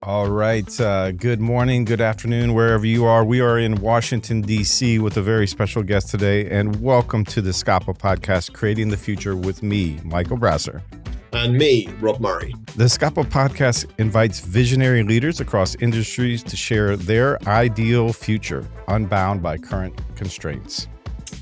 All right. Good morning, good afternoon, wherever you are. We are in Washington, D.C. with a very special guest today. And welcome to the SCAPA podcast, Creating the Future with me, Michael Brasser. And me, Rob Murray. The SCAPA podcast invites visionary leaders across industries to share their ideal future, unbound by current constraints.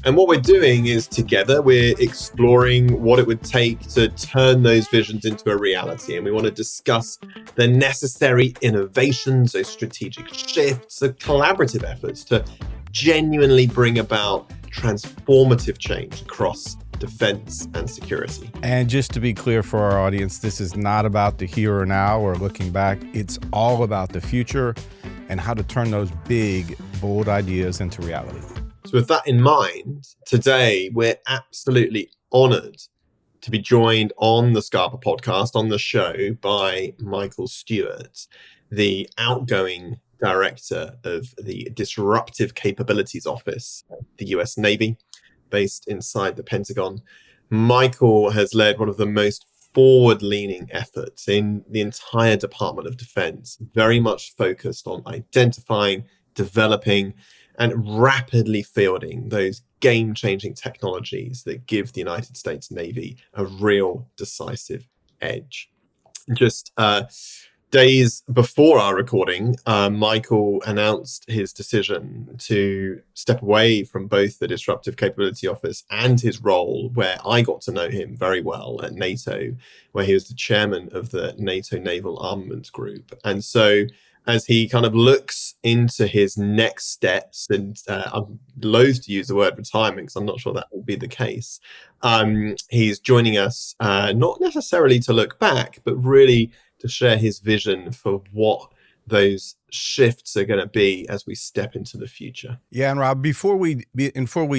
And what we're doing is together, we're exploring what it would take to turn those visions into a reality. And we want to discuss the necessary innovations, those strategic shifts, the collaborative efforts to genuinely bring about transformative change across defense and security. And just to be clear for our audience, this is not about the here or now or looking back. It's all about the future and how to turn those big, bold ideas into reality. So with that in mind, today we're absolutely honored to be joined on the SCAPA podcast, on the show, by Michael Stewart, the outgoing director of the Disruptive Capabilities Office of the US Navy, based inside the Pentagon. Michael has led one of the most forward-leaning efforts in the entire Department of Defense, very much focused on identifying, developing, and rapidly fielding those game-changing technologies that give the United States Navy a real decisive edge. Just days before our recording, Michael announced his decision to step away from both the Disruptive Capability Office and his role, where I got to know him very well at NATO, where he was the chairman of the NATO Naval Armaments Group. And so as he kind of looks into his next steps, and I'm loath to use the word retirement because I'm not sure that will be the case, he's joining us not necessarily to look back, but really to share his vision for what those shifts are going to be as we step into the future. Yeah, and Rob, before we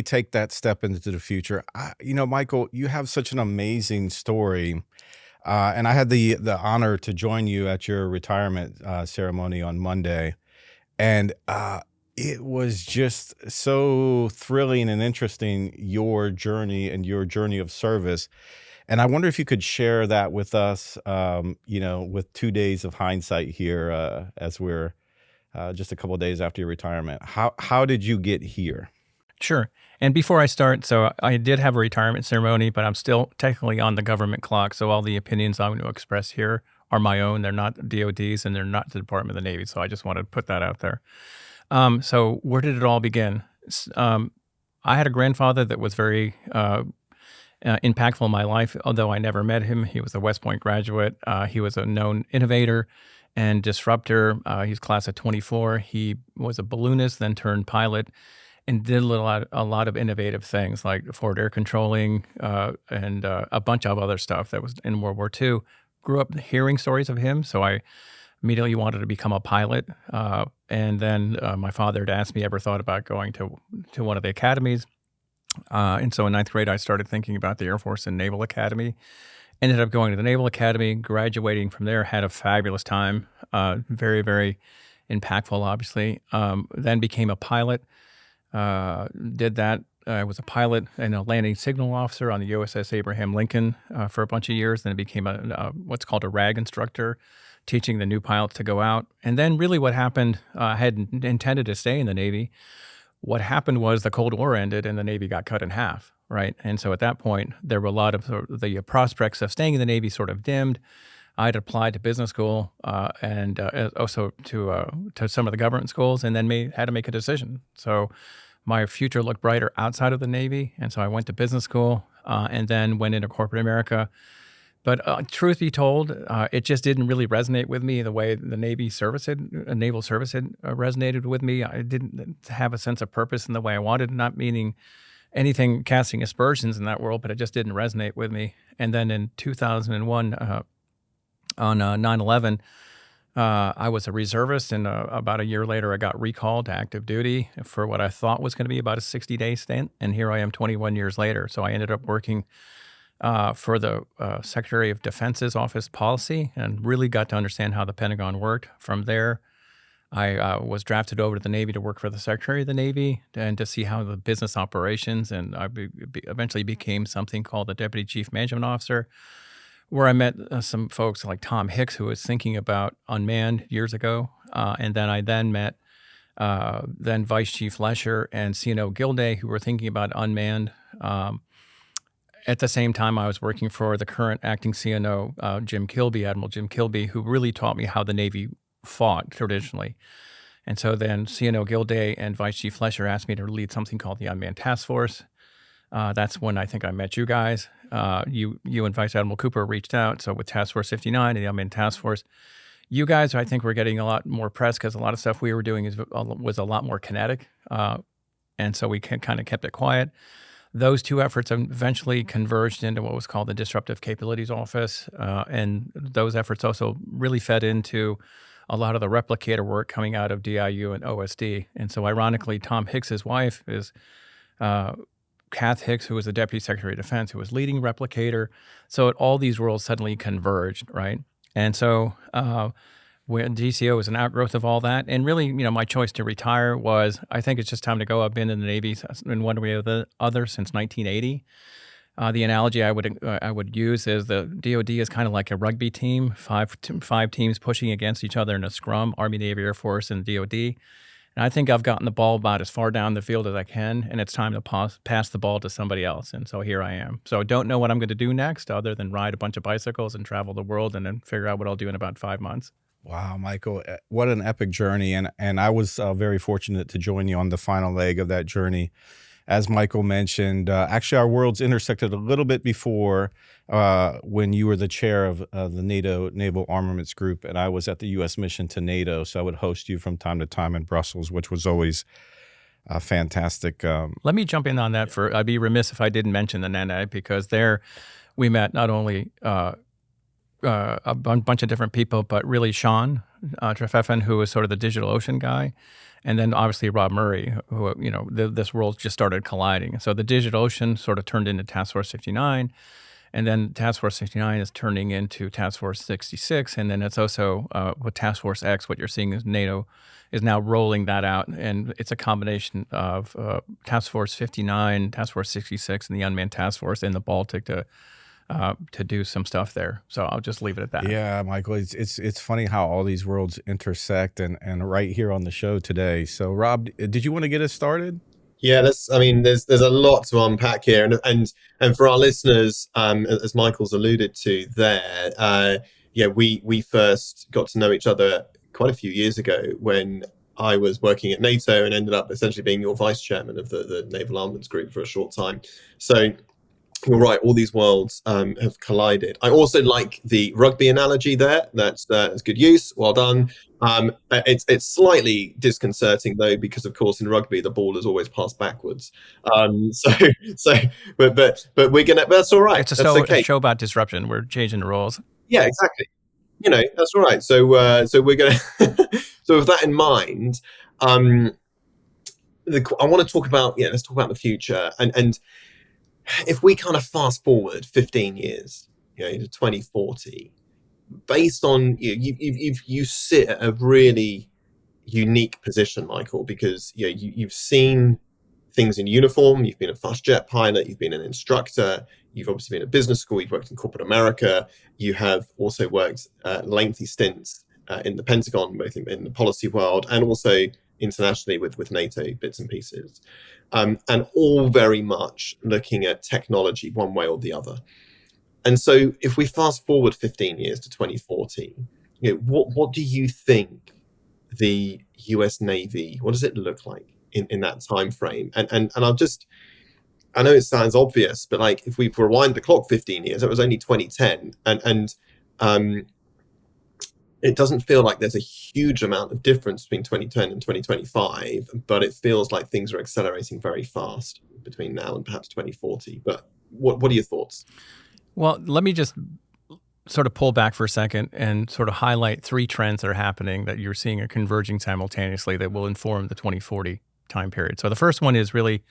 take that step into the future, Michael, you have such an amazing story. And I had the honor to join you at your retirement ceremony on Monday. And it was just so thrilling and interesting, your journey and your journey of service. And I wonder if you could share that with us, with 2 days of hindsight here as we're just a couple of days after your retirement. How did you get here? Sure. And before I start, so I did have a retirement ceremony, but I'm still technically on the government clock. So all the opinions I'm going to express here are my own. They're not DOD's and they're not the Department of the Navy. So I just wanted to put that out there. So where did it all begin? I had a grandfather that was very impactful in my life, although I never met him. He was a West Point graduate. He was a known innovator and disruptor. He's class of 24. He was a balloonist, then turned pilot, and did a lot of innovative things like forward air controlling and a bunch of other stuff that was in World War II. Grew up hearing stories of him, so I immediately wanted to become a pilot. And then my father had asked me, ever thought about going to one of the academies? And so in ninth grade, I started thinking about the Air Force and Naval Academy. Ended up going to the Naval Academy, graduating from there, had a fabulous time, very, very impactful, obviously. Then became a pilot. Did that. I was a pilot and a landing signal officer on the USS Abraham Lincoln for a bunch of years. Then I became what's called a RAG instructor, teaching the new pilots to go out. And then really what happened, I had intended to stay in the Navy. What happened was the Cold War ended and the Navy got cut in half, right? And so at that point, there were a lot of the prospects of staying in the Navy sort of dimmed. I'd applied to business school and also to some of the government schools, and then had to make a decision. So my future looked brighter outside of the Navy, and so I went to business school and then went into corporate America. But truth be told, it just didn't really resonate with me the way the naval service had resonated with me. I didn't have a sense of purpose in the way I wanted, not meaning anything casting aspersions in that world, but it just didn't resonate with me. And then in 2001, on 9/11, I was a reservist, and about a year later, I got recalled to active duty for what I thought was going to be about a 60-day stint. And here I am 21 years later. So I ended up working for the Secretary of Defense's office policy and really got to understand how the Pentagon worked. From there, I was drafted over to the Navy to work for the Secretary of the Navy and to see how the business operations, and I eventually became something called the Deputy Chief Management Officer, where I met some folks like Tom Hicks, who was thinking about unmanned years ago. And then I met then Vice Chief Lesher and CNO Gilday, who were thinking about unmanned. At the same time, I was working for the current acting CNO, Jim Kilby, Admiral Jim Kilby, who really taught me how the Navy fought traditionally. And so then CNO Gilday and Vice Chief Lesher asked me to lead something called the Unmanned Task Force. That's when I think I met you guys. You and Vice Admiral Cooper reached out. So with Task Force 59 and the Unmanned Task Force, you guys, I think, were getting a lot more press because a lot of stuff we were doing was a lot more kinetic. And so we kind of kept it quiet. Those two efforts eventually converged into what was called the Disruptive Capabilities Office. And those efforts also really fed into a lot of the Replicator work coming out of DIU and OSD. And so ironically, Tom Hicks's wife is Kath Hicks, who was the Deputy Secretary of Defense, who was leading Replicator. So all these worlds suddenly converged, right? And so when DCO was an outgrowth of all that, and really, my choice to retire was, I think it's just time to go. I've been in the Navy in one way or the other since 1980. The analogy I would use is the DoD is kind of like a rugby team, five teams pushing against each other in a scrum, Army, Navy, Air Force, and DoD. And I think I've gotten the ball about as far down the field as I can, and it's time to pass the ball to somebody else. And so here I am. So I don't know what I'm going to do next other than ride a bunch of bicycles and travel the world and then figure out what I'll do in about 5 months. Wow, Michael, what an epic journey. And I was very fortunate to join you on the final leg of that journey. As Michael mentioned, actually our worlds intersected a little bit before when you were the chair of the NATO Naval Armaments Group, and I was at the U.S. mission to NATO. So I would host you from time to time in Brussels, which was always fantastic. Let me jump in on that. I'd be remiss if I didn't mention the NANAG, because there we met not only a bunch of different people, but really Sean Trefethen, who was sort of the DigitalOcean guy. And then obviously Rob Murray, who, this world just started colliding. So the DigitalOcean sort of turned into Task Force 59. And then Task Force 59 is turning into Task Force 66. And then it's also with Task Force X, what you're seeing is NATO is now rolling that out. And it's a combination of Task Force 59, Task Force 66, and the Unmanned Task Force in the Baltic to do some stuff there. So I'll just leave it at that. Yeah, Michael, it's funny how all these worlds intersect and right here on the show today. So Rob, did you want to get us started? Yeah, there's a lot to unpack here, and for our listeners, as Michael's alluded to there, we first got to know each other quite a few years ago when I was working at NATO and ended up essentially being your vice chairman of the Naval Armaments Group for a short time. So you're right, all these worlds have collided. I also like the rugby analogy there. That's good use. Well done. It's slightly disconcerting though, because of course in rugby the ball is always passed backwards. But we're gonna. But that's all right. It's a show about disruption. We're changing the rules. Yeah, exactly. That's all right. So we're gonna. So with that in mind, I want to talk about let's talk about the future and. If we kind of fast forward 15 years, to 2040, based on you sit at a really unique position, Michael, because you've seen things in uniform. You've been a fast jet pilot. You've been an instructor. You've obviously been at business school. You've worked in corporate America. You have also worked lengthy stints in the Pentagon, both in the policy world and also internationally with NATO bits and pieces. And all very much looking at technology one way or the other. And so if we fast forward 15 years to 2040, what do you think the US Navy, what does it look like in that time frame? And I know it sounds obvious, but like if we rewind the clock 15 years, it was only 2010. And it doesn't feel like there's a huge amount of difference between 2010 and 2025, but it feels like things are accelerating very fast between now and perhaps 2040. But what are your thoughts? Well, let me just sort of pull back for a second and sort of highlight 3 trends that are happening that you're seeing are converging simultaneously that will inform the 2040 time period. So the first one is really,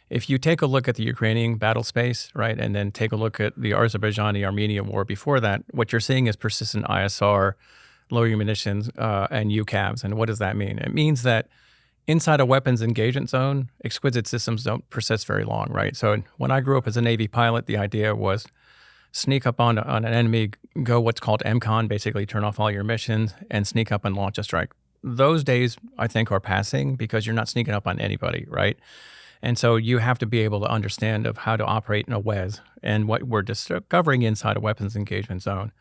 if you take a look at the Ukrainian battle space, right, and then take a look at the Azerbaijani-Armenia war before that, what you're seeing is persistent ISR, loitering munitions, and UCAVs. And what does that mean? It means that inside a weapons engagement zone, exquisite systems don't persist very long, right? So when I grew up as a Navy pilot, the idea was sneak up on an enemy, go what's called MCON, basically turn off all your missions and sneak up and launch a strike. Those days, I think, are passing because you're not sneaking up on anybody, right? And so you have to be able to understand of how to operate in a WES. And what we're discovering inside a weapons engagement zone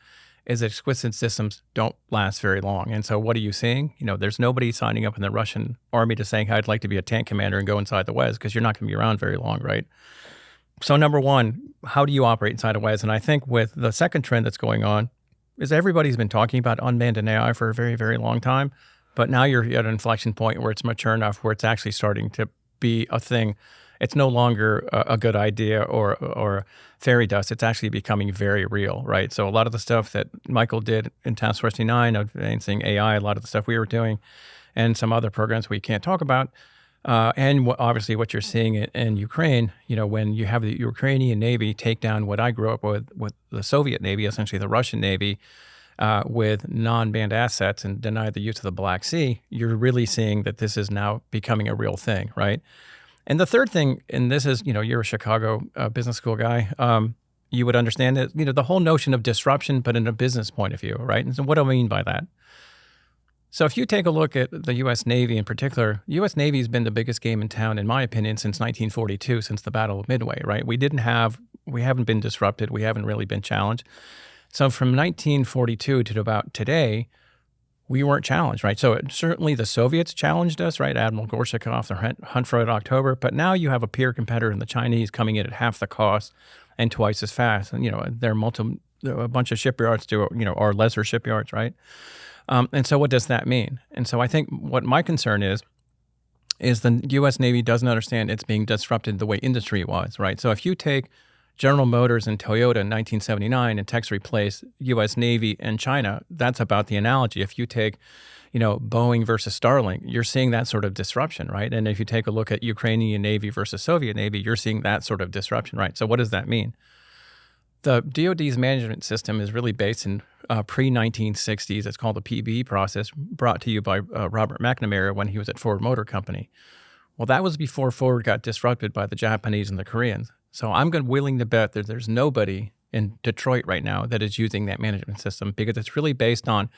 is that exquisite systems don't last very long. And so what are you seeing? There's nobody signing up in the Russian army to saying, I'd like to be a tank commander and go inside the WES, because you're not going to be around very long, right? So number one, how do you operate inside a WES? And I think with the second trend that's going on is everybody's been talking about unmanned and AI for a very, very long time. But now you're at an inflection point where it's mature enough where it's actually starting to be a thing. It's no longer a good idea or fairy dust. It's actually becoming very real, right? So a lot of the stuff that Michael did in Task Force 9, advancing AI, a lot of the stuff we were doing, and some other programs we can't talk about, and obviously what you're seeing in Ukraine, when you have the Ukrainian Navy take down what I grew up with the Soviet Navy, essentially the Russian Navy, with non-banned assets and deny the use of the Black Sea, you're really seeing that this is now becoming a real thing, right? And the third thing, and this is, you're a Chicago business school guy, you would understand that, the whole notion of disruption, but in a business point of view, right? And so what do I mean by that? So if you take a look at the U.S. Navy in particular, U.S. Navy has been the biggest game in town, in my opinion, since 1942, since the Battle of Midway, right? We haven't been disrupted. We haven't really been challenged. So from 1942 to about today, we weren't challenged, right? So certainly the Soviets challenged us, right? Admiral Gorshakov, the Hunt for Red October. But now you have a peer competitor in the Chinese coming in at half the cost and twice as fast. And, there are a bunch of shipyards are lesser shipyards, right? And so what does that mean? And so I think what my concern is the U.S. Navy doesn't understand it's being disrupted the way industry was, right? So if you take General Motors and Toyota in 1979 and text replace U.S. Navy and China, that's about the analogy. If you take, Boeing versus Starlink, you're seeing that sort of disruption, right? And if you take a look at Ukrainian Navy versus Soviet Navy, you're seeing that sort of disruption, right? So what does that mean? The DoD's management system is really based in pre-1960s. It's called the PB process, brought to you by Robert McNamara when he was at Ford Motor Company. Well, that was before Ford got disrupted by the Japanese and the Koreans. So I'm willing to bet that there's nobody in Detroit right now that is using that management system, because it's really based on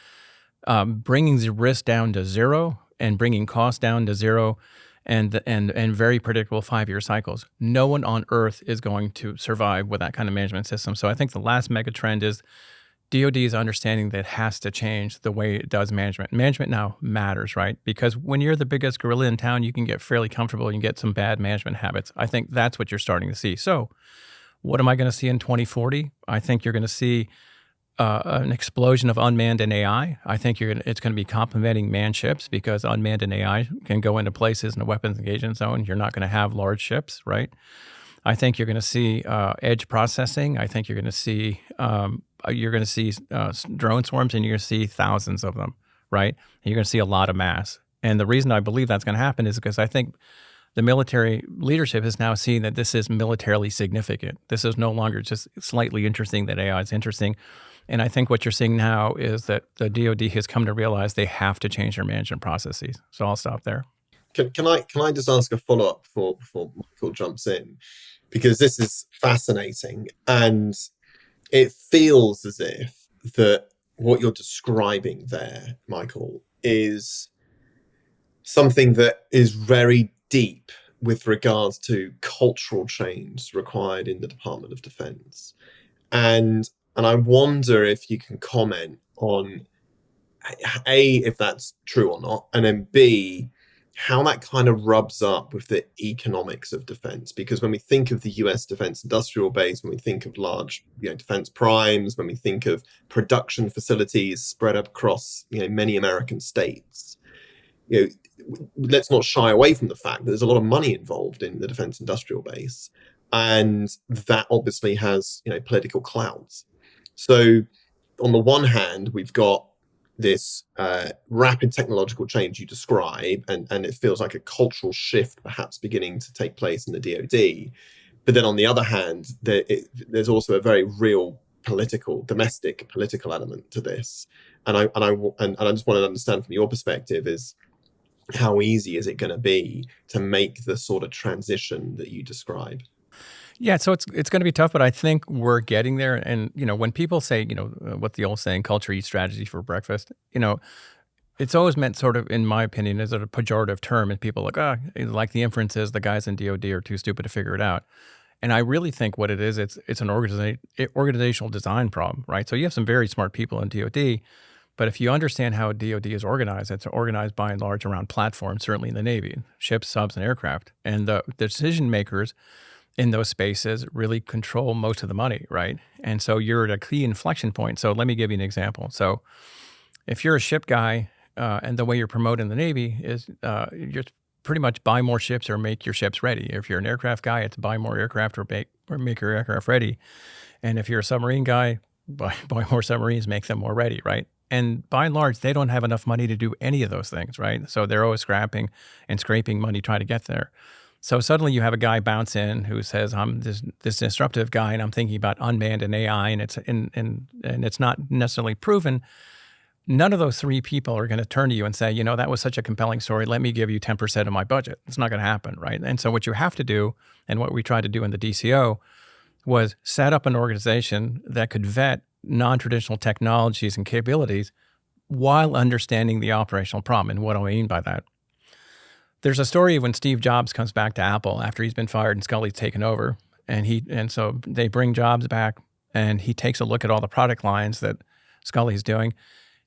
bringing the risk down to zero and bringing costs down to zero, and very predictable 5-year cycles. No one on earth is going to survive with that kind of management system. So I think the last mega trend is DoD's understanding that it has to change the way it does management. Management now matters, right? Because when you're the biggest gorilla in town, you can get fairly comfortable. You can get some bad management habits. I think that's what you're starting to see. So what am I going to see in 2040? I think you're going to see an explosion of unmanned and AI. I think it's going to be complementing manned ships, because unmanned and AI can go into places in a weapons engagement zone. You're not going to have large ships, right? I think you're going to see edge processing. I think you're going to see drone swarms, and you're going to see thousands of them, right? And you're going to see a lot of mass. And the reason I believe that's going to happen is because I think the military leadership is now seeing that this is militarily significant. This is no longer just slightly interesting that AI is interesting. And I think what you're seeing now is that the DoD has come to realize they have to change their management processes. So I'll stop there. Can I just ask a follow-up before Michael jumps in? Because this is fascinating, and it feels as if that what you're describing there, Michael, is something that is very deep with regards to cultural change required in the Department of Defense. And I wonder if you can comment on A, if that's true or not, and then B, how that kind of rubs up with the economics of defense. Because when we think of the US defense industrial base, when we think of large defense primes, when we think of production facilities spread across many American states, let's not shy away from the fact that there's a lot of money involved in the defense industrial base, and that obviously has political clouds. So on the one hand, we've got this rapid technological change you describe, and it feels like a cultural shift perhaps beginning to take place in the DoD. But then on the other hand, there's also a very real domestic political element to this. And I just want to understand from your perspective is, how easy is it going to be to make the sort of transition that you describe? Yeah, so it's going to be tough, but I think we're getting there. And when people say, what the old saying, "Culture eats strategy for breakfast," it's always meant sort of, in my opinion, as a pejorative term, and people are like, like the inference is the guys in DoD are too stupid to figure it out. And I really think what it is, it's an organizational design problem, right? So you have some very smart people in DoD, but if you understand how DoD is organized, it's organized by and large around platforms, certainly in the Navy, ships, subs, and aircraft. And the decision makers in those spaces really control most of the money, right? And so you're at a key inflection point. So let me give you an example. So if you're a ship guy, and the way you're promoted in the Navy is you're pretty much buy more ships or make your ships ready. If you're an aircraft guy, it's buy more aircraft or make your aircraft ready. And if you're a submarine guy, buy more submarines, make them more ready, right? And by and large, they don't have enough money to do any of those things, right? So they're always scrapping and scraping money trying to get there. So suddenly you have a guy bounce in who says, "I'm this disruptive guy, and I'm thinking about unmanned and AI, and it's not necessarily proven." None of those three people are going to turn to you and say, "That was such a compelling story. Let me give you 10% of my budget." It's not going to happen, right? And so what you have to do, and what we tried to do in the DCO, was set up an organization that could vet non-traditional technologies and capabilities while understanding the operational problem. And what do I mean by that? There's a story of when Steve Jobs comes back to Apple after he's been fired and Scully's taken over, and so they bring Jobs back, and he takes a look at all the product lines that Scully's doing,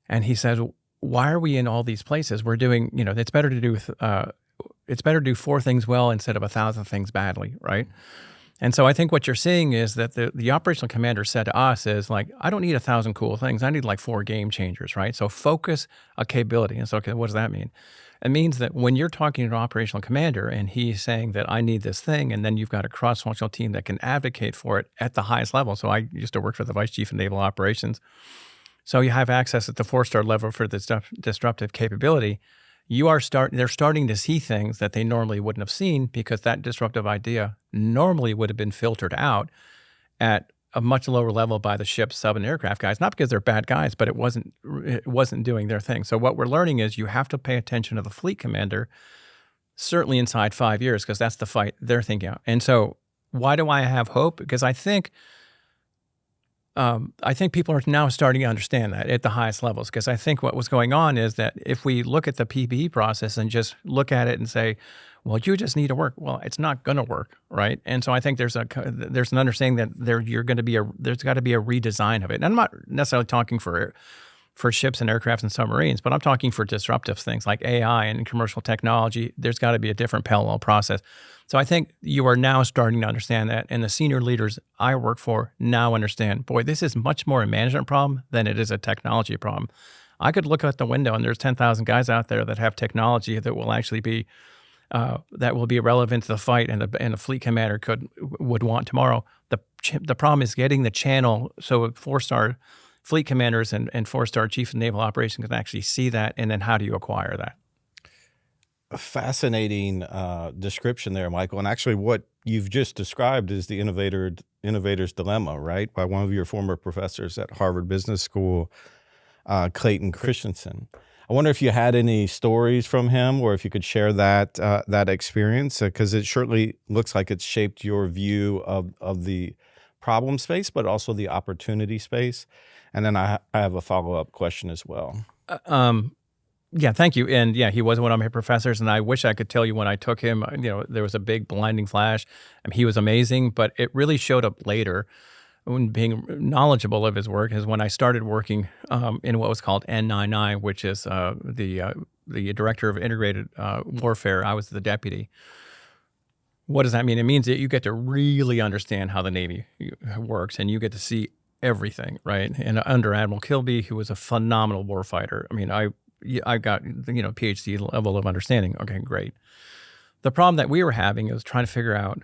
and he says, "Why are we in all these places? We're doing, it's better to do four things well instead of 1,000 things badly, right?" And so I think what you're seeing is that the operational commander said to us is like, "I don't need 1,000 cool things. I need like 4 game changers," right? So focus a capability. And so, okay, what does that mean? It means that when you're talking to an operational commander and he's saying that I need this thing, and then you've got a cross-functional team that can advocate for it at the highest level. So I used to work for the Vice Chief of Naval Operations. So you have access at the 4-star level for this disruptive capability. They're starting to see things that they normally wouldn't have seen because that disruptive idea normally would have been filtered out at a much lower level by the ship, sub, and aircraft guys, not because they're bad guys, but it wasn't doing their thing. So what we're learning is you have to pay attention to the fleet commander, certainly inside 5 years, because that's the fight they're thinking out. And so why do I have hope? Because I think people are now starting to understand that at the highest levels, because I think what was going on is that if we look at the PPE process and just look at it and say, "Well, you just need to work," well, it's not going to work, right? And so I think there's an understanding that there's got to be a redesign of it. And I'm not necessarily talking for ships and aircrafts and submarines, but I'm talking for disruptive things like AI and commercial technology. There's got to be a different parallel process. So I think you are now starting to understand that, and the senior leaders I work for now understand, boy, this is much more a management problem than it is a technology problem. I could look out the window and there's 10,000 guys out there that have technology that will actually be relevant to the fight, and the fleet commander would want tomorrow. The problem is getting the channel so 4-star fleet commanders and 4-star chief of naval operations can actually see that, and then how do you acquire that? A fascinating description there, Michael. And actually, what you've just described is the innovator's dilemma, right? By one of your former professors at Harvard Business School, Clayton Christensen. I wonder if you had any stories from him, or if you could share that experience, because it certainly looks like it's shaped your view of the problem space, but also the opportunity space. And then I have a follow-up question as well. Yeah, thank you. And yeah, he was one of my professors, and I wish I could tell you when I took him, there was a big blinding flash. He was amazing, but it really showed up later when being knowledgeable of his work is when I started working in what was called N99, which is the director of integrated warfare. I was the deputy. What does that mean? It means that you get to really understand how the Navy works, and you get to see everything, right? And under Admiral Kilby, who was a phenomenal warfighter. I got PhD level of understanding. Okay, great. The problem that we were having is trying to figure out,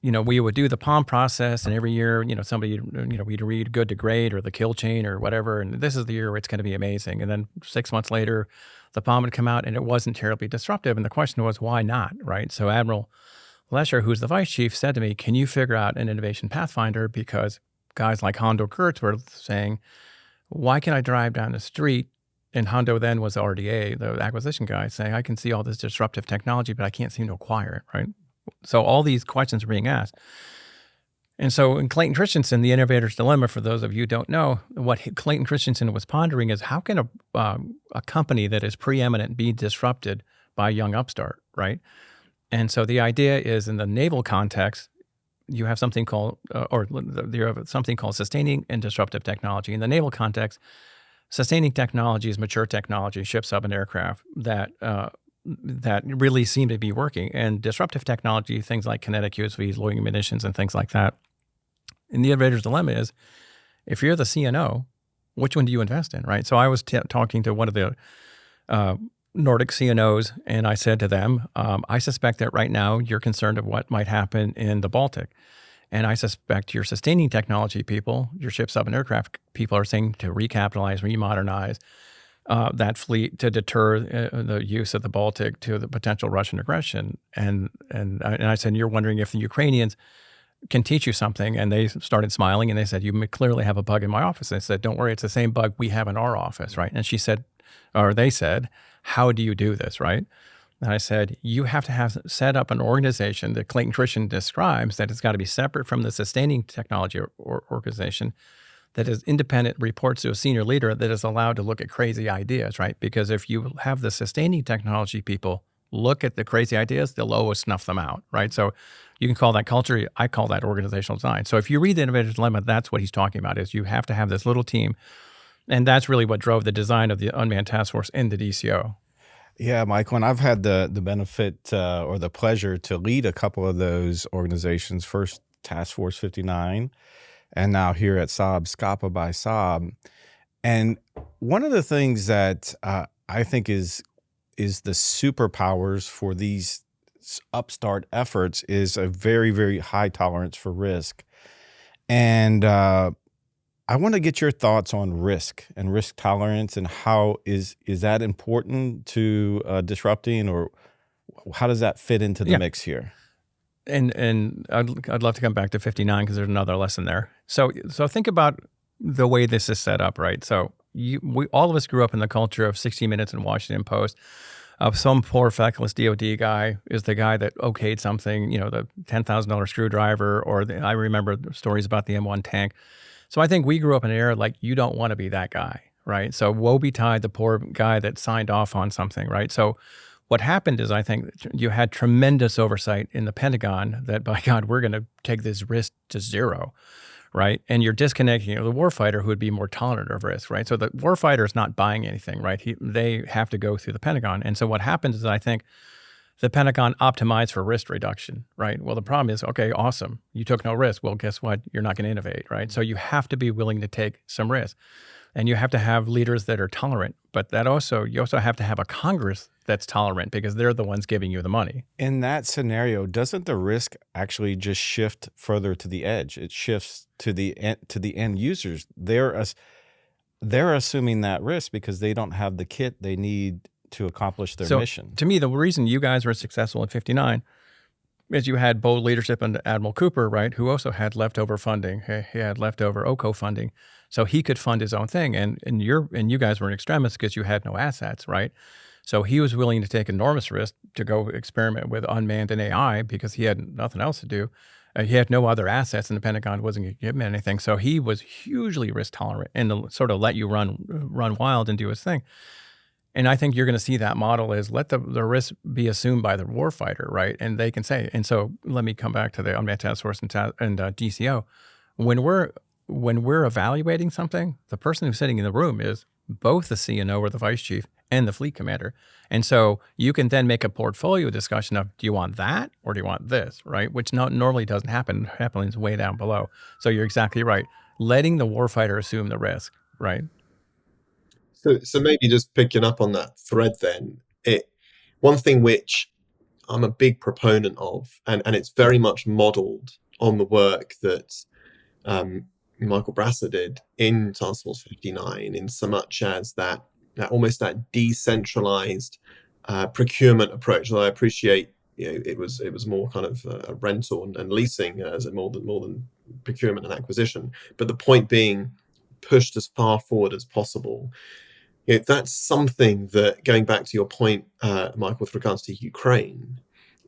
we would do the POM process, and every year, somebody, we'd read good to great or the kill chain or whatever, and this is the year where it's going to be amazing. And then 6 months later, the POM would come out, and it wasn't terribly disruptive. And the question was, why not, right? So Admiral Lesher, who's the vice chief, said to me, "Can you figure out an innovation pathfinder?" Because guys like Hondo Kurtz were saying, "Why can I drive down the street?" And Hondo then was the RDA, the acquisition guy, saying, "I can see all this disruptive technology, but I can't seem to acquire it," right? So all these questions are being asked. And so in Clayton Christensen, the innovator's dilemma, for those of you who don't know, what Clayton Christensen was pondering is how can a company that is preeminent be disrupted by a young upstart, right? And so the idea is in the naval context, you have something called, you have something called sustaining and disruptive technology. In the naval context, sustaining technology is mature technology, ships, sub, and aircraft that really seem to be working. And disruptive technology, things like kinetic USVs, loitering munitions, and things like that. And the innovator's dilemma is, if you're the CNO, which one do you invest in, right? So I was talking to one of the Nordic CNOs, and I said to them, I suspect that right now you're concerned of what might happen in the Baltic. And I suspect your sustaining technology people, your ship, sub, and aircraft people are saying to recapitalize, remodernize that fleet to deter the use of the Baltic to the potential Russian aggression. And I said, you're wondering if the Ukrainians can teach you something. And they started smiling and they said, you clearly have a bug in my office. And I said, don't worry, it's the same bug we have in our office, right? And she said, or they said, how do you do this, right? And I said, you have to have set up an organization that Clayton Christian describes that it's got to be separate from the sustaining technology organization, that is independent, reports to a senior leader that is allowed to look at crazy ideas, right? Because if you have the sustaining technology people look at the crazy ideas, they'll always snuff them out, right? So you can call that culture. I call that organizational design. So if you read The Innovator's Dilemma, that's what he's talking about, is you have to have this little team. And that's really what drove the design of the Unmanned Task Force in the DCO. Yeah, Michael, and I've had the benefit or the pleasure to lead a couple of those organizations. First, Task Force 59, and now here at Saab, SCAPA by Saab. And one of the things that I think is the superpowers for these upstart efforts is a very, very high tolerance for risk. And I want to get your thoughts on risk and risk tolerance, and how is that important to disrupting, or how does that fit into the mix here? And I'd love to come back to 59 because there's another lesson there. So think about the way this is set up, right? So we all of us grew up in the culture of 60 Minutes and Washington Post. Some poor feckless DOD guy is the guy that okayed something, the $10,000 screwdriver, or I remember stories about the M1 tank. So I think we grew up in an era like you don't want to be that guy, right? So woe betide the poor guy that signed off on something, right? So what happened is I think you had tremendous oversight in the Pentagon that, by God, we're going to take this risk to zero, right? And you're disconnecting the warfighter who would be more tolerant of risk, right? So the warfighter is not buying anything, right? They have to go through the Pentagon. And so what happens is I think the Pentagon optimized for risk reduction, right? Well, the problem is, okay, awesome. You took no risk. Well, guess what? You're not going to innovate, right? So you have to be willing to take some risk. And you have to have leaders that are tolerant, but you also have to have a Congress that's tolerant, because they're the ones giving you the money. In that scenario, doesn't the risk actually just shift further to the edge? It shifts to the end users. They're assuming that risk because they don't have the kit they need to accomplish their mission. To me, the reason you guys were successful in 59 is you had bold leadership under Admiral Cooper, right, who also had leftover funding. He had leftover OCO funding, so he could fund his own thing. And you guys were an extremist because you had no assets, right? So he was willing to take enormous risk to go experiment with unmanned and AI because he had nothing else to do. He had no other assets, and the Pentagon wasn't going to give him anything. So he was hugely risk tolerant and to sort of let you run wild and do his thing. And I think you're going to see that model is let the risk be assumed by the warfighter, right? And they can say, and so let me come back to the Unmanned Task Force and DCO. When we're evaluating something, the person who's sitting in the room is both the CNO or the vice chief and the fleet commander. And so you can then make a portfolio discussion of, do you want that or do you want this, right? Which normally doesn't happen. It happens way down below. So you're exactly right. Letting the warfighter assume the risk, right? So maybe just picking up on that thread then, one thing which I'm a big proponent of, and it's very much modeled on the work that Michael Brasser did in Task Force 59, in so much as that almost that decentralized procurement approach. Although I appreciate it was more kind of a rental and leasing as more than procurement and acquisition. But the point being, pushed as far forward as possible. That's something that, going back to your point, Michael, with regards to Ukraine,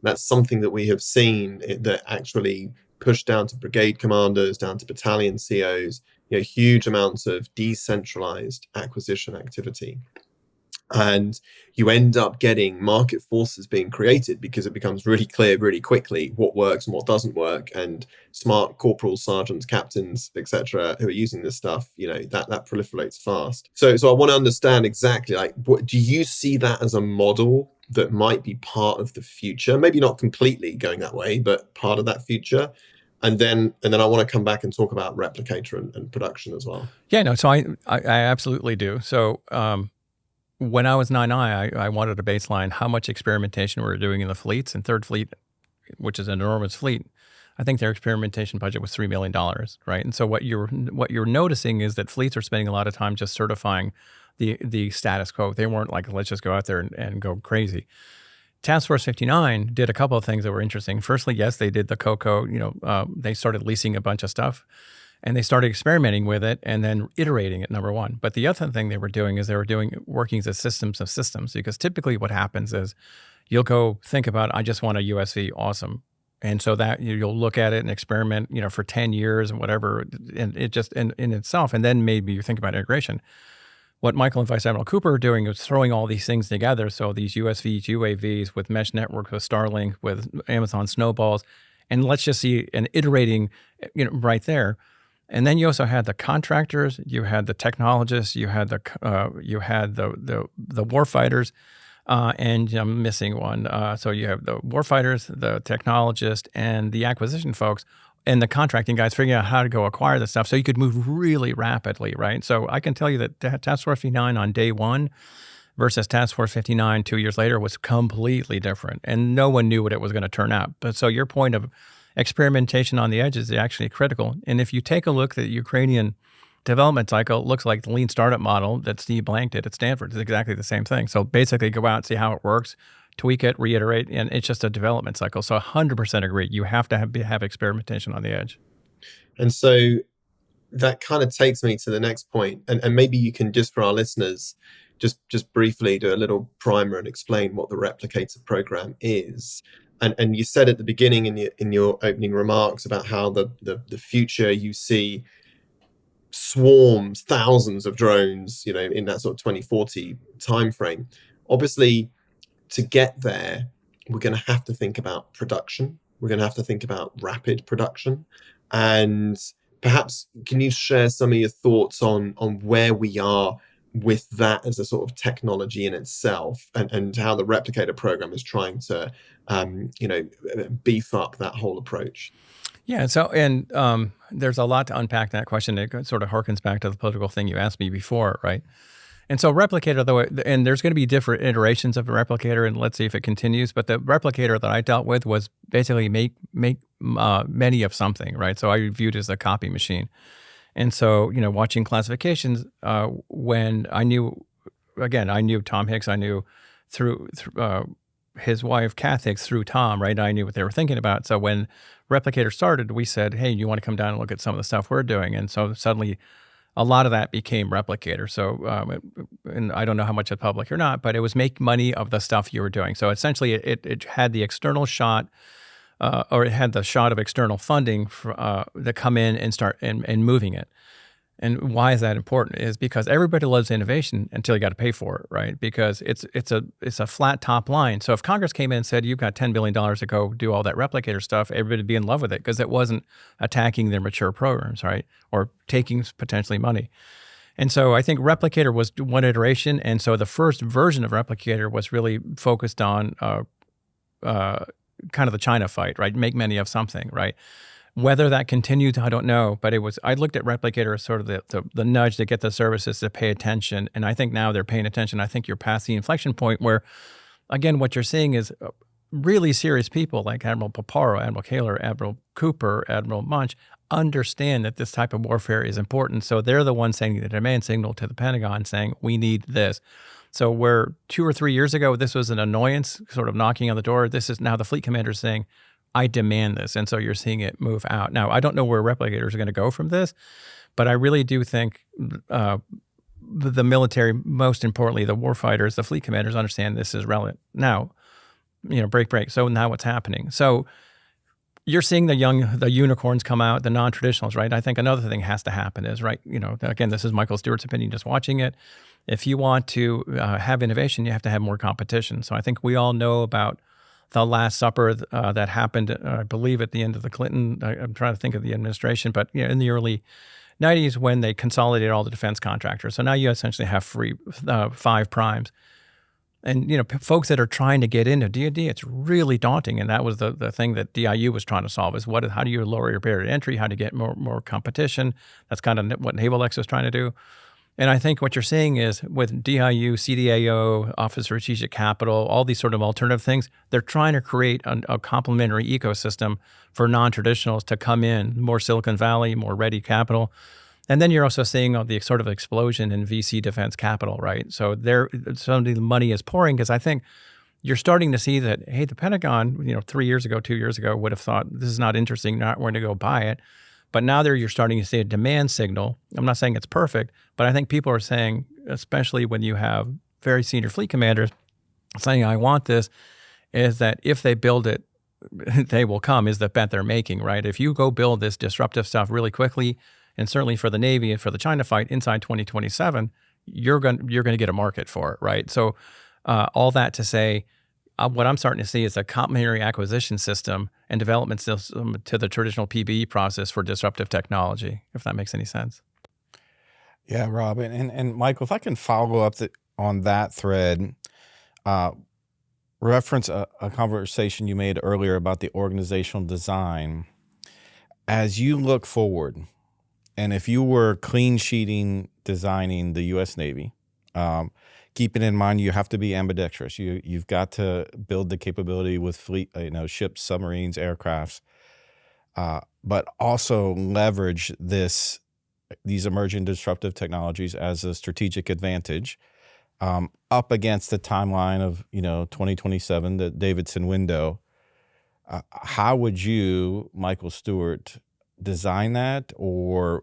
That's something that we have seen that actually pushed down to brigade commanders, down to battalion COs, huge amounts of decentralized acquisition activity. And you end up getting market forces being created because it becomes really clear really quickly what works and what doesn't work, and smart corporals, sergeants, captains, etc., who are using this stuff, that proliferates fast. So I want to understand exactly, like, what do you see that as a model that might be part of the future? Maybe not completely going that way, but part of that future. And then I want to come back and talk about Replicator and production as well. Yeah, no, so I absolutely do. So when I was 9I, I wanted a baseline how much experimentation we were doing in the fleets. And Third Fleet, which is an enormous fleet, I think their experimentation budget was $3 million, right? And so what you're noticing is that fleets are spending a lot of time just certifying the status quo. They weren't like, let's just go out there and go crazy. Task Force 59 did a couple of things that were interesting. Firstly, yes, they did the COCO. They started leasing a bunch of stuff. And they started experimenting with it and then iterating it, number one. But the other thing they were doing is they were doing workings as systems of systems, because typically what happens is you'll go think about, I just want a USV, awesome. And so that you'll look at it and experiment, for 10 years and whatever, and it just in itself. And then maybe you think about integration. What Michael and Vice Admiral Cooper are doing is throwing all these things together. So these USVs, UAVs with mesh networks, with Starlink, with Amazon snowballs, and let's just see an iterating, right there. And then you also had the contractors, you had the technologists, you had the warfighters, and I'm missing one. So you have the warfighters, the technologists, and the acquisition folks, and the contracting guys figuring out how to go acquire the stuff so you could move really rapidly, right? So I can tell you that Task Force 59 on day one versus Task Force 59 2 years later was completely different, and no one knew what it was going to turn out. But so your point of experimentation on the edges is actually critical. And if you take a look at the Ukrainian development cycle, it looks like the lean startup model that Steve Blank did at Stanford. It's exactly the same thing. So basically go out, see how it works, tweak it, reiterate, and it's just a development cycle. So 100% agree. You have to have experimentation on the edge. And so that kind of takes me to the next point. And maybe you can, just for our listeners, just briefly do a little primer and explain what the Replicator program is. And you said at the beginning in your opening remarks about how the future, you see swarms, thousands of drones, in that sort of 2040 timeframe. Obviously, to get there, we're going to have to think about production. We're going to have to think about rapid production. And perhaps can you share some of your thoughts on where we are with that as a sort of technology in itself, and how the Replicator program is trying to beef up that whole approach? Yeah. So, and there's a lot to unpack in that question. It sort of harkens back to the political thing you asked me before, right? And so Replicator, though, and there's going to be different iterations of the Replicator, and let's see if it continues. But the Replicator that I dealt with was basically make many of something, right? So I viewed it as a copy machine. And so, watching classifications, when I knew Tom Hicks, I knew through his wife, Kath Hicks, through Tom, right? I knew what they were thinking about. So when Replicator started, we said, hey, you want to come down and look at some of the stuff we're doing? And so suddenly a lot of that became Replicator. So, and I don't know how much it's public or not, but it was make money of the stuff you were doing. So essentially it had the external shot, or it had the shot of external funding that come in and start and moving it. And why is that important? Is because everybody loves innovation until you got to pay for it, right? Because it's a flat top line. So if Congress came in and said, you've got $10 billion to go do all that Replicator stuff, everybody would be in love with it because it wasn't attacking their mature programs, right? Or taking potentially money. And so I think Replicator was one iteration. And so the first version of Replicator was really focused on kind of the China fight, right? Make many of something, right? Whether that continued, I don't know, but I looked at Replicator as sort of the nudge to get the services to pay attention. And I think now they're paying attention. I think you're past the inflection point where, again, what you're seeing is really serious people like Admiral Paparo, Admiral Kaler, Admiral Cooper, Admiral Munch understand that this type of warfare is important. So they're the ones sending the demand signal to the Pentagon saying, we need this. So where 2 or 3 years ago, this was an annoyance sort of knocking on the door, this is now the fleet commander saying, I demand this. And so you're seeing it move out. Now, I don't know where Replicators are going to go from this, but I really do think the military, most importantly, the warfighters, the fleet commanders understand this is relevant. Now, break. So now what's happening? So you're seeing the unicorns come out, the non-traditionals, right? I think another thing has to happen is, right, again, this is Michael Stewart's opinion, just watching it. If you want to have innovation, you have to have more competition. So I think we all know about the Last Supper that happened, I believe, at the end of the Clinton, I'm trying to think of the administration, but in the early 90s when they consolidated all the defense contractors. So now you essentially have five primes. And, folks that are trying to get into DoD, it's really daunting. And that was the thing that DIU was trying to solve is how do you lower your barrier to entry, how to get more competition. That's kind of what Naval X was trying to do. And I think what you're seeing is with DIU, CDAO, Office of Strategic Capital, all these sort of alternative things, they're trying to create a complementary ecosystem for non-traditionals to come in, more Silicon Valley, more ready capital. And then you're also seeing the sort of explosion in VC defense capital, right? So some of the money is pouring because I think you're starting to see that, hey, the Pentagon, 2 years ago would have thought this is not interesting, not going to go buy it. But now you're starting to see a demand signal. I'm not saying it's perfect, but I think people are saying, especially when you have very senior fleet commanders saying, I want this, is that if they build it, they will come, is the bet they're making, right? If you go build this disruptive stuff really quickly, and certainly for the Navy and for the China fight inside 2027, you're going to get a market for it, right? So all that to say, what I'm starting to see is a complementary acquisition system and development system to the traditional PBE process for disruptive technology, if that makes any sense. Yeah, Rob. And Michael, if I can follow up on that thread, reference a conversation you made earlier about the organizational design. As you look forward, and if you were clean sheeting designing the U.S. Navy, keeping in mind you have to be ambidextrous. You've got to build the capability with fleet, ships, submarines, aircrafts, but also leverage these emerging disruptive technologies as a strategic advantage up against the timeline of 2027, the Davidson window. How would you, Michael Stewart, design that, or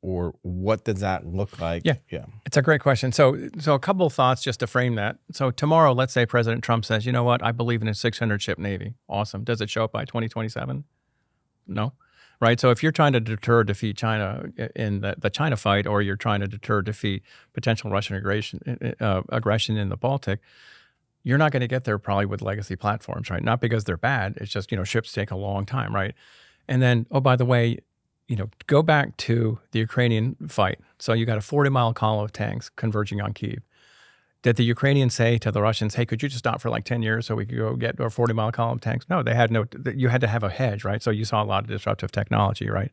what does that look like? Yeah, it's a great question. So a couple of thoughts just to frame that. So tomorrow, let's say President Trump says, you know what, I believe in a 600-ship Navy. Awesome. Does it show up by 2027? No. Right? So if you're trying to defeat China in the China fight, or you're trying to defeat potential Russian aggression in the Baltic, you're not going to get there probably with legacy platforms, right? Not because they're bad. It's just, ships take a long time, right? And then, oh, by the way, go back to the Ukrainian fight. So you got a 40-mile column of tanks converging on Kyiv. Did the Ukrainians say to the Russians, hey, could you just stop for like 10 years so we could go get our 40-mile column of tanks? No, you had to have a hedge, right? So you saw a lot of disruptive technology, right?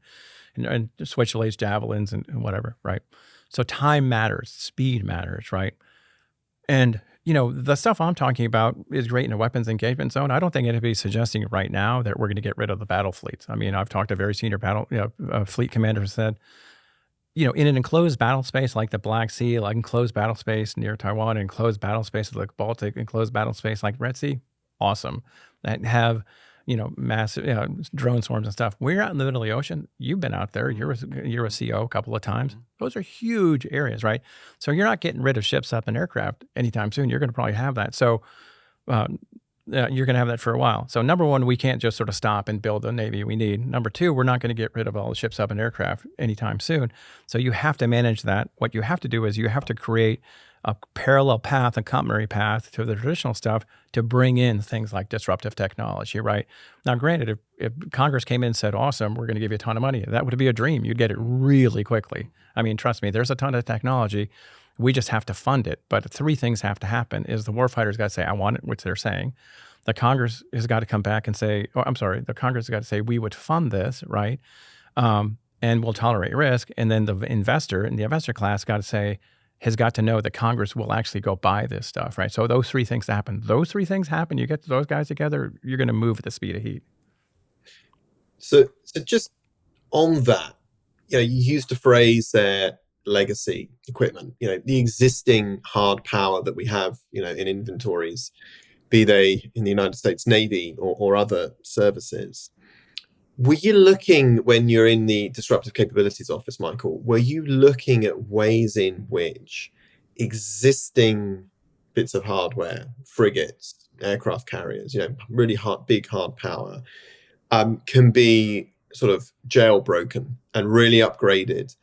And switch-lace javelins and whatever, right? So time matters, speed matters, right? And the stuff I'm talking about is great in a weapons engagement zone. I don't think anybody's suggesting right now that we're going to get rid of the battle fleets. I mean, I've talked to very senior fleet commanders who said, in an enclosed battle space like the Black Sea, like enclosed battle space near Taiwan, enclosed battle space like the Baltic, enclosed battle space like Red Sea, awesome. That have massive drone swarms and stuff. We're out in the middle of the ocean. You've been out there. You're a CO a couple of times. Those are huge areas, right? So you're not getting rid of ships up and aircraft anytime soon. You're going to probably have that. So you're going to have that for a while. So number one, we can't just sort of stop and build the Navy we need. Number two, we're not going to get rid of all the ships up and aircraft anytime soon. So you have to manage that. What you have to do is you have to create a parallel path, a complementary path to the traditional stuff to bring in things like disruptive technology, right? Now, granted, if Congress came in and said, awesome, we're going to give you a ton of money, that would be a dream. You'd get it really quickly. I mean, trust me, there's a ton of technology. We just have to fund it. But three things have to happen is the warfighter's got to say, I want it, which they're saying. The Congress has got to come back and say, the Congress has got to say, we would fund this, right? And we'll tolerate risk. And then the investor in the investor class has got to know that Congress will actually go buy this stuff, right? So those three things happen. You get those guys together, you're going to move at the speed of heat. So just on that, you used a phrase there, legacy equipment, the existing hard power that we have, in inventories, be they in the United States Navy or other services. Were you looking, when you're in the Disruptive Capabilities Office, Michael, were you looking at ways in which existing bits of hardware, frigates, aircraft carriers, really big hard power, can be sort of jailbroken and really upgraded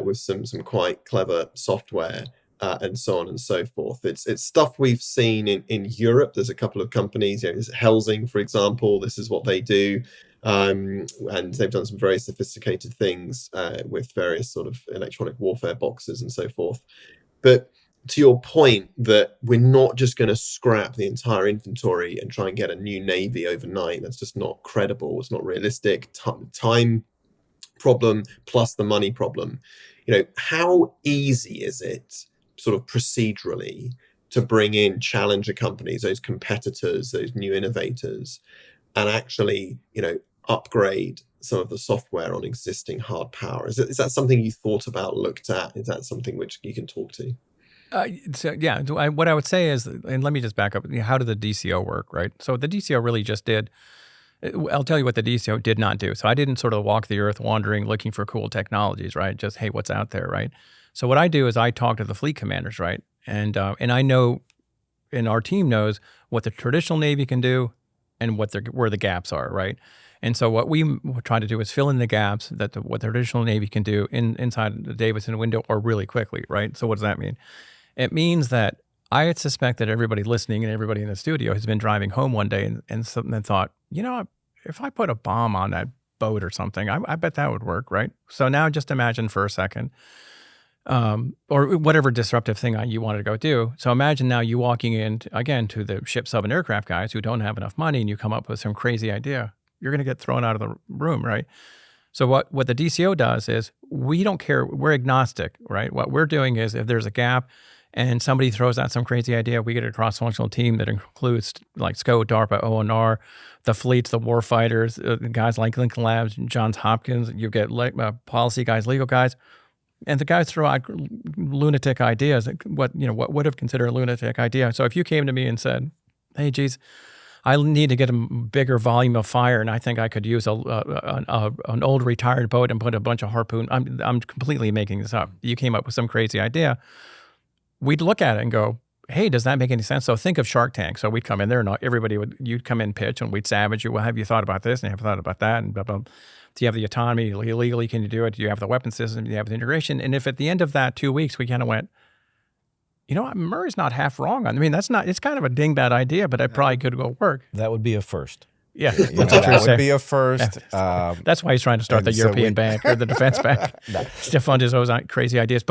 with some quite clever software and so on and so forth. It's stuff we've seen in Europe. There's a couple of companies, Helsing, for example. This is what they do. And they've done some very sophisticated things with various sort of electronic warfare boxes and so forth. But to your point that we're not just going to scrap the entire inventory and try and get a new navy overnight, that's just not credible. It's not realistic. Time problem plus the money problem. How easy is it sort of procedurally to bring in challenger companies, those competitors, those new innovators, and actually, upgrade some of the software on existing hard power? Is that something you thought about, looked at? Is that something which you can talk to? What I would say is, and let me just back up, how did the DCO work, right? So the DCO really just did, I'll tell you what the DCO did not do. So I didn't sort of walk the earth wandering looking for cool technologies, right? Just, hey, what's out there, right? So what I do is I talk to the fleet commanders, right? And I know, and our team knows what the traditional Navy can do and where the gaps are, right? And so what we try to do is fill in the gaps that what the traditional Navy can do inside the Davidson window or really quickly, right? So what does that mean? It means that I suspect that everybody listening and everybody in the studio has been driving home one day and thought, if I put a bomb on that boat or something, I bet that would work, right? So now just imagine for a second, or whatever disruptive thing you wanted to go do. So imagine now you walking in, again, to the ship, sub, and aircraft guys who don't have enough money, and you come up with some crazy idea. You're going to get thrown out of the room, right? So what the DCO does is we don't care. We're agnostic, right? What we're doing is if there's a gap and somebody throws out some crazy idea, we get a cross-functional team that includes like SCO, DARPA, ONR, the fleets, the war fighters, guys like Lincoln Labs, Johns Hopkins. You get policy guys, legal guys, and the guys throw out lunatic ideas. What would have considered a lunatic idea. So if you came to me and said, "Hey, geez, I need to get a bigger volume of fire, and I think I could use an old retired boat and put a bunch of harpoon." I'm completely making this up. You came up with some crazy idea. We'd look at it and go, "Hey, does that make any sense?" So think of Shark Tank. So we'd come in there, and you'd come in, pitch, and we'd savage you. Well, have you thought about this? And have you thought about that? And blah, blah. Do you have the autonomy? Legally, can you do it? Do you have the weapon system? Do you have the integration? And if at the end of that 2 weeks, we kind of went, Murray's not half wrong. It's kind of a dingbat idea, but it probably could go work. That would be a first. Yeah, that's that would be a first. Yeah. That's why he's trying to start the European bank or the defense bank to fund his own crazy ideas.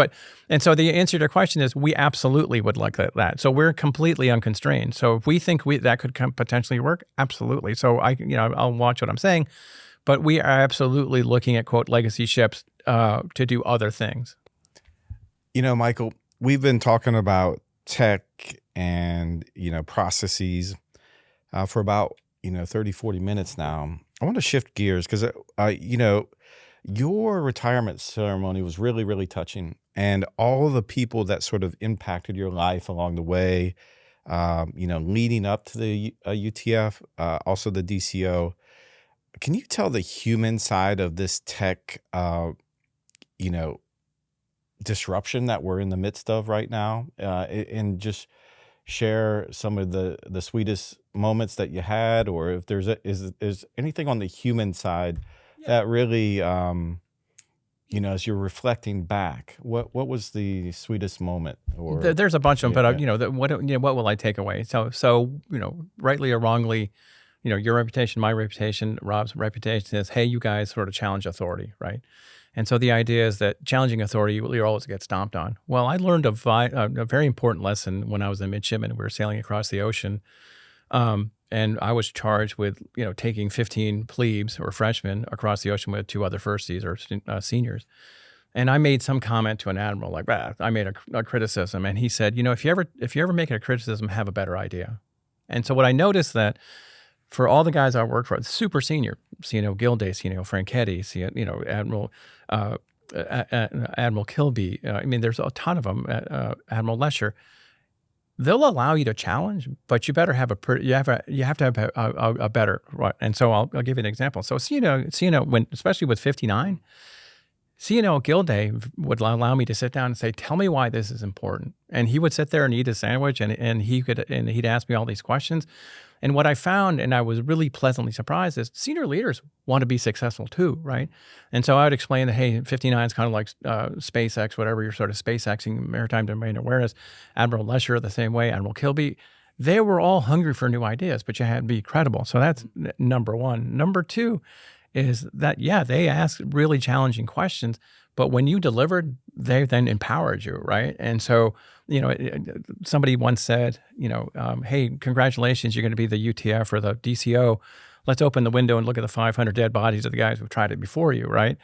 And so the answer to your question is we absolutely would like that. So we're completely unconstrained. So if we think that could potentially work, absolutely. So I'll watch what I'm saying, but we are absolutely looking at, quote, legacy ships to do other things. Michael, we've been talking about tech and, processes for about 30, 40 minutes now. I want to shift gears because, your retirement ceremony was really, really touching. And all the people that sort of impacted your life along the way, leading up to the UTF, also the DCO. Can you tell the human side of this tech, disruption that we're in the midst of right now, and just share some of the sweetest moments that you had, or if there's is anything on the human side that really, as you're reflecting back, what was the sweetest moment? Or there's a bunch of them, but what will I take away? So rightly or wrongly, your reputation, my reputation, Rob's reputation is, hey, you guys sort of challenge authority, right? And so the idea is that challenging authority, you always get stomped on. Well, I learned a very important lesson when I was a midshipman. We were sailing across the ocean, and I was charged with taking 15 plebes or freshmen across the ocean with 2 other firsties or seniors. And I made some comment to an admiral like that. I made a criticism, and he said, if you ever make a criticism, have a better idea. And so what I noticed that for all the guys I worked for, super senior, Gilday, Franchetti, Admiral Kilby. There's a ton of them. Admiral Lesher. They'll allow you to challenge, but you better have you have to have a better, right? And so I'll give you an example. So when especially with 59, CNO Gilday would allow me to sit down and say, "Tell me why this is important." And he would sit there and eat a sandwich, and he'd ask me all these questions. And what I found, and I was really pleasantly surprised, is senior leaders want to be successful too, right? And so I would explain that, hey, 59 is kind of like SpaceX, whatever you're sort of SpaceXing, maritime domain awareness. Admiral Lesher the same way, Admiral Kilby. They were all hungry for new ideas, but you had to be credible. So that's number one. Number two is that, yeah, they asked really challenging questions, but when you delivered, they then empowered you, right? And so, somebody once said, hey, congratulations, you're going to be the UTF or the DCO. Let's open the window and look at the 500 dead bodies of the guys who've tried it before you, right?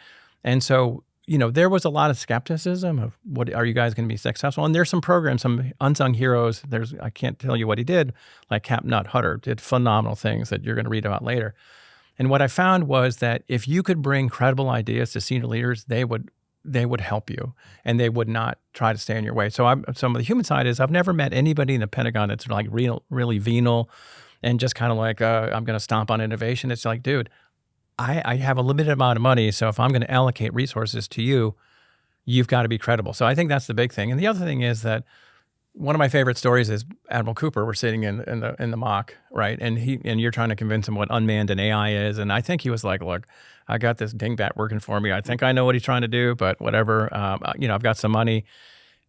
And so, there was a lot of skepticism of, what are you guys going to be successful? And there's some programs, some unsung heroes. I can't tell you what he did, like Cap Nut Hutter did phenomenal things that you're going to read about later. And what I found was that if you could bring credible ideas to senior leaders, they would help you, and they would not try to stay in your way. So some of the human side is, I've never met anybody in the Pentagon that's like really venal and just kind of like, I'm going to stomp on innovation. It's like, dude, I have a limited amount of money, so if I'm going to allocate resources to you, you've got to be credible. So I think that's the big thing. And the other thing is that one of my favorite stories is Admiral Cooper. We're sitting in the mock, right? And you're trying to convince him what unmanned and AI is. And I think he was like, "Look, I got this dingbat working for me. I think I know what he's trying to do, but whatever. I've got some money."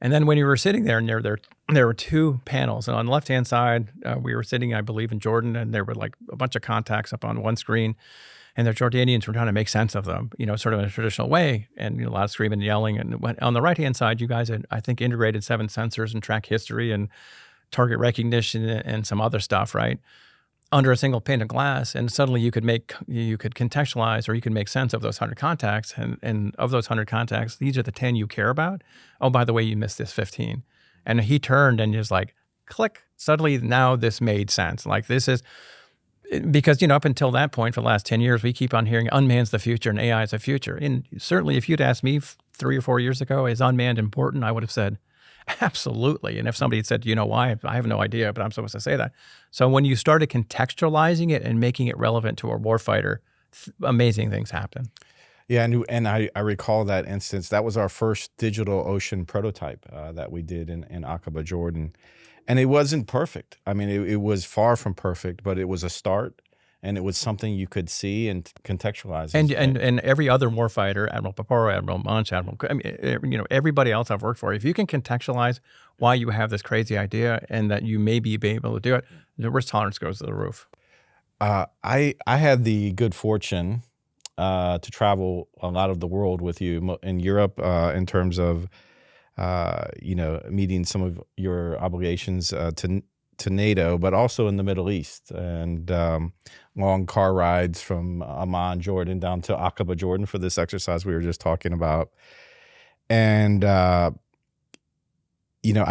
And then when we were sitting there, and there were two panels, and on the left hand side, we were sitting, I believe, in Jordan, and there were like a bunch of contacts up on one screen. And the Jordanians were trying to make sense of them, sort of in a traditional way, and a lot of screaming and yelling. And on the right-hand side, you guys had, I think, integrated 7 sensors and track history and target recognition and some other stuff, right, under a single pane of glass. And suddenly you could contextualize, or you could make sense of those 100 contacts. And of those 100 contacts, these are the 10 you care about. Oh, by the way, you missed this 15. And he turned and just like, click. Suddenly now this made sense. Like, this is... Because, up until that point, for the last 10 years, we keep on hearing unmanned's the future and AI is the future. And certainly if you'd asked me 3 or 4 years ago, is unmanned important? I would have said, absolutely. And if somebody had said, why? I have no idea, but I'm supposed to say that. So when you started contextualizing it and making it relevant to a warfighter, amazing things happen. Yeah, and I recall that instance. That was our first digital ocean prototype that we did in Aqaba, Jordan. And it wasn't perfect. I mean, it was far from perfect, but it was a start, and it was something you could see and contextualize. And every other warfighter, Admiral Paporo, Admiral Munch, everybody else I've worked for, if you can contextualize why you have this crazy idea and that you may be able to do it, the risk tolerance goes to the roof. I had the good fortune to travel a lot of the world with you in Europe in terms of meeting some of your obligations to NATO, but also in the Middle East, and long car rides from Amman, Jordan, down to Aqaba, Jordan, for this exercise we were just talking about. And I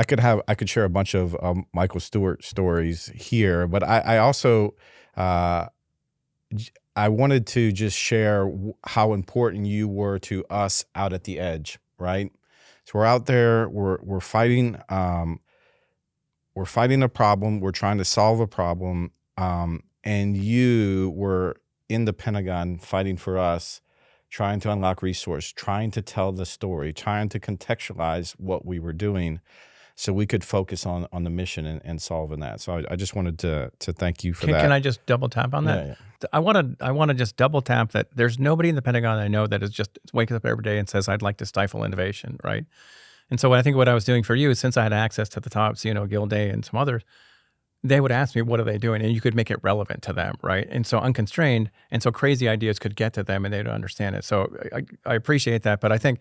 could share a bunch of Michael Stewart stories here, but I also I wanted to just share how important you were to us out at the edge, right? So we're out there, we're fighting a problem, we're trying to solve a problem, and you were in the Pentagon fighting for us, trying to unlock resource, trying to tell the story, trying to contextualize what we were doing so we could focus on the mission and solving that. So I just wanted to thank you for that. Can I just double tap on that? Yeah. I want to just double tap that there's nobody in the Pentagon I know that is just wakes up every day and says, I'd like to stifle innovation, right? And so I think what I was doing for you is, since I had access to the top, Gilday and some others, they would ask me, what are they doing? And you could make it relevant to them, right? And so unconstrained, and so crazy ideas could get to them and they'd understand it. So I appreciate that. But I think,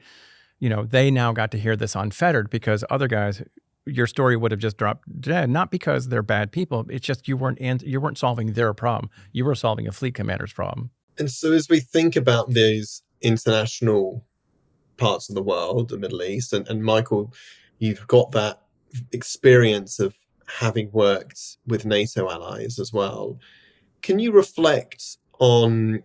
they now got to hear this unfettered, because other guys, your story would have just dropped dead, not because they're bad people. It's just you weren't solving their problem. You were solving a fleet commander's problem. And so as we think about these international parts of the world, the Middle East, and Michael, you've got that experience of having worked with NATO allies as well. Can you reflect on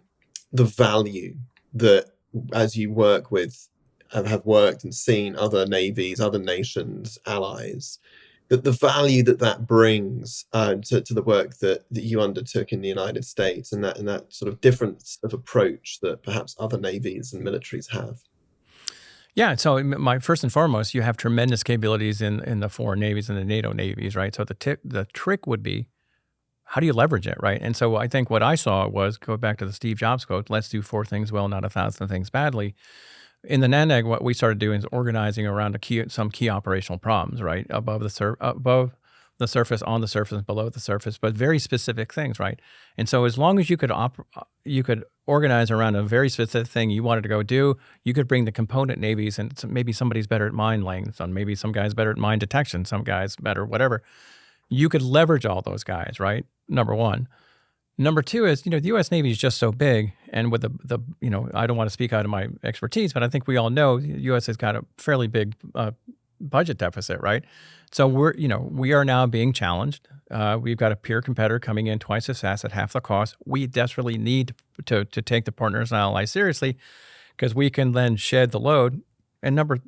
the value that, as you work with, have worked and seen other navies, other nations, allies, that the value that brings to the work that you undertook in the United States, and that sort of difference of approach that perhaps other navies and militaries have? Yeah. So my first and foremost, you have tremendous capabilities in the foreign navies and the NATO navies, right? So the trick would be, how do you leverage it, right? And so I think what I saw was, go back to the Steve Jobs quote, let's do 4 things well, not 1,000 things badly. In the NANDAG, what we started doing is organizing around some key operational problems, right? Above the surface, on the surface, below the surface, but very specific things, right? And so as long as you could organize around a very specific thing you wanted to go do, you could bring the component navies, and maybe somebody's better at mine laying, maybe some guy's better at mine detection, some guy's better, whatever. You could leverage all those guys, right? Number one. Number two is, the U.S. Navy is just so big, and with the I don't want to speak out of my expertise, but I think we all know the U.S. has got a fairly big budget deficit, right? So we are now being challenged. We've got a peer competitor coming in twice as fast at half the cost. We desperately need to take the partners and allies seriously, because we can then shed the load. And number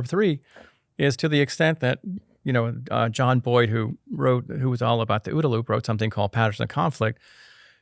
three is, to the extent that John Boyd, who was all about the OODA loop, wrote something called Patterns of Conflict.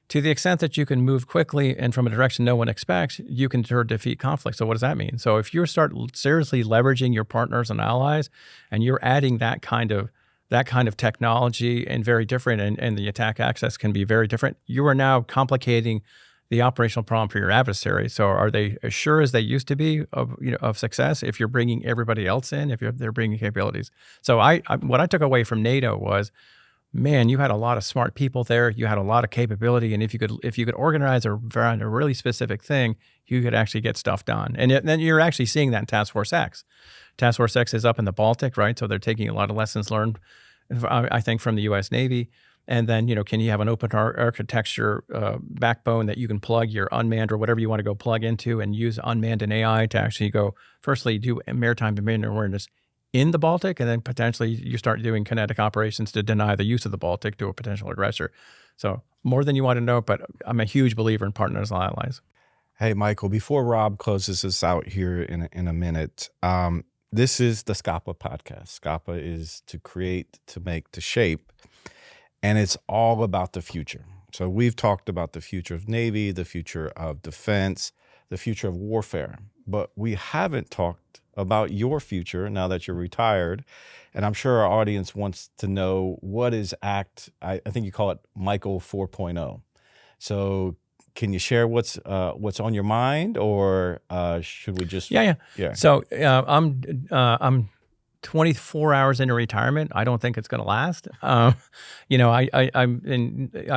To the extent that you can move quickly and from a direction no one expects, you can defeat conflict. So what does that mean? So if you start seriously leveraging your partners and allies, and you're adding that kind of technology, and very different, and the attack access can be very different, you are now complicating the operational problem for your adversary. So are they as sure as they used to be of success if you're bringing everybody else in, if they're bringing capabilities? So what I took away from NATO was, man, you had a lot of smart people there. You had a lot of capability, and if you could organize around a really specific thing, you could actually get stuff done. And then you're actually seeing that in Task Force X. Task Force X is up in the Baltic, right? So they're taking a lot of lessons learned, I think, from the U.S. Navy. And then, can you have an open architecture backbone that you can plug your unmanned or whatever you want to go plug into, and use unmanned and AI to actually go, firstly, do maritime domain awareness in the Baltic, and then potentially you start doing kinetic operations to deny the use of the Baltic to a potential aggressor. So more than you want to know, but I'm a huge believer in partners and allies. Hey, Michael, before Rob closes us out here in a minute, this is the SCAPA podcast. SCAPA is to create, to make, to shape. And it's all about the future. So we've talked about the future of Navy, the future of defense, the future of warfare, but we haven't talked about your future now that you're retired. And I'm sure our audience wants to know, what is I think you call it Michael 4.0. So can you share what's on your mind, or should we just? Yeah. So I'm 24 hours into retirement. I don't think it's going to last. I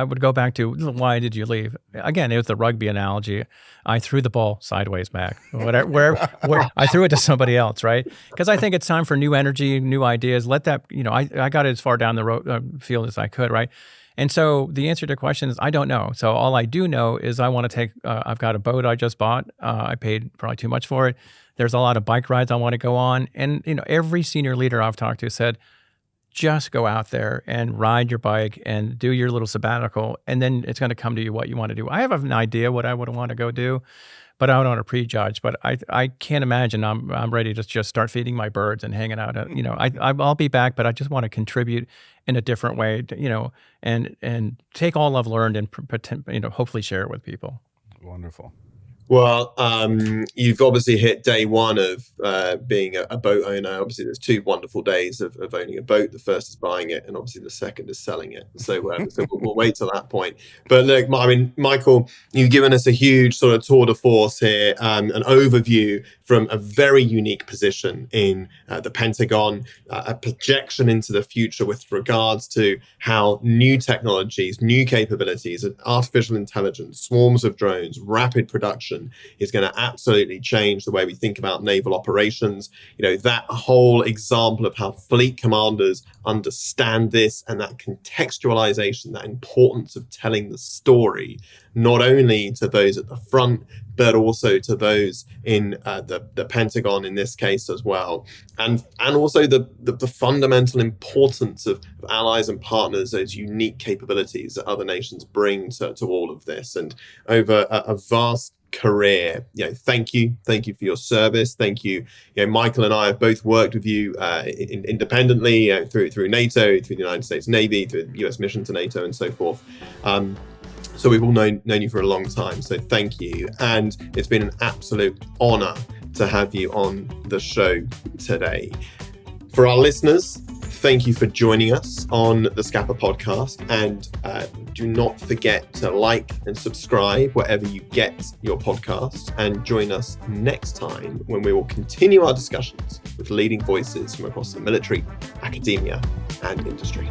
would go back to, why did you leave? Again, it was the rugby analogy. I threw the ball sideways back, where I threw it to somebody else, right? Because I think it's time for new energy, new ideas. Let that, I got it as far down the road field as I could, right? And so the answer to the question is, I don't know. So all I do know is I want to take, I've got a boat I just bought. I paid probably too much for it. There's a lot of bike rides I want to go on. And, every senior leader I've talked to said, just go out there and ride your bike and do your little sabbatical. And then it's going to come to you what you want to do. I have an idea what I would want to go do, but I don't want to prejudge. But I can't imagine I'm ready to just start feeding my birds and hanging out. I'll be back, but I just want to contribute in a different way, and take all I've learned and hopefully share it with people. Wonderful. Well, you've obviously hit day one of being a boat owner. Obviously, there's 2 wonderful days of owning a boat. The first is buying it, and obviously the second is selling it. So, we'll wait till that point. But look, Michael, you've given us a huge sort of tour de force here, an overview from a very unique position in the Pentagon, a projection into the future with regards to how new technologies, new capabilities, artificial intelligence, swarms of drones, rapid production is going to absolutely change the way we think about naval operations. That whole example of how fleet commanders understand this, and that contextualization, that importance of telling the story, not only to those at the front, but also to those in the Pentagon in this case as well. And also the fundamental importance of allies and partners, those unique capabilities that other nations bring to all of this. And over a vast career, thank you for your service. Thank you. Michael and I have both worked with you independently through NATO, through the United States Navy, through the US mission to NATO, and so forth. So we've all known you for a long time. So thank you. And it's been an absolute honor to have you on the show today. For our listeners, thank you for joining us on the Scapa podcast, and do not forget to like and subscribe wherever you get your podcasts, and join us next time when we will continue our discussions with leading voices from across the military, academia, and industry.